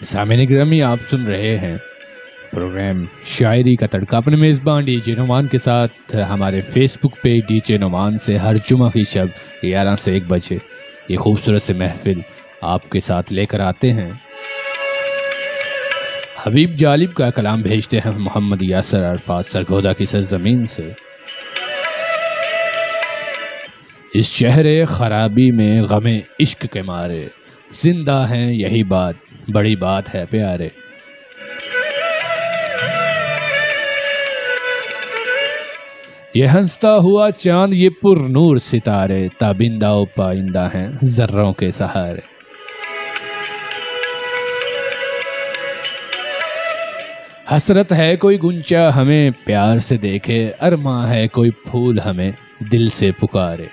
सामईन गिरामी, आप सुन रहे हैं प्रोग्राम शायरी का तड़का अपने मेज़बान डीजे नुमान के साथ। हमारे फेसबुक पे डीजे नुमान से हर जुमा की शब 11 से 1 बजे ये खूबसूरत से महफिल आपके साथ लेकर आते हैं। हबीब जालिब का कलाम भेजते हैं मोहम्मद यासर अरफात सरगोदा की सरजमीन से। इस शहरे खराबी में गमे इश्क के मारे, जिंदा हैं यही बात बड़ी बात है प्यारे। ये हंसता हुआ चांद ये पुरनूर सितारे, ताबिंदा व पाइंदा हैं जर्रों के सहारे। हसरत है कोई गुंचा हमें प्यार से देखे, अरमा है कोई फूल हमें दिल से पुकारे।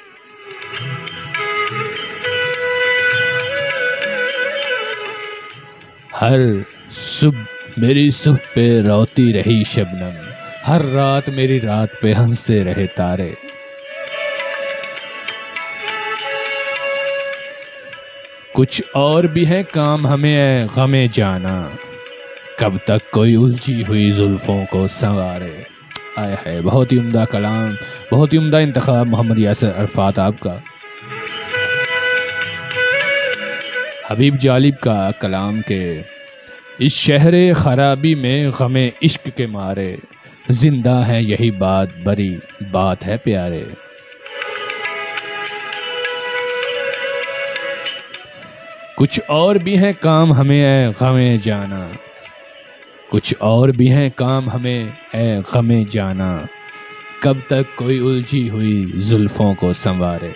हर सुबह मेरी सुबह पे रोती रही शबनम, हर रात मेरी रात पे हंसते रहे तारे। कुछ और भी है काम हमें गमे जाना, कब तक कोई उलझी हुई जुल्फों को संवारे। आया है, बहुत ही उम्दा कलाम, बहुत ही उम्दा इंतखाब मोहम्मद यासर अरफात आपका। हबीब जालिब का कलाम के इस शहरे खराबी में गमे इश्क के मारे, जिंदा है यही बात बड़ी बात है प्यारे। कुछ और भी है काम हमें गमे जाना, कुछ और भी है काम हमें गमे जाना, कब तक कोई उलझी हुई जुल्फों को संवारे।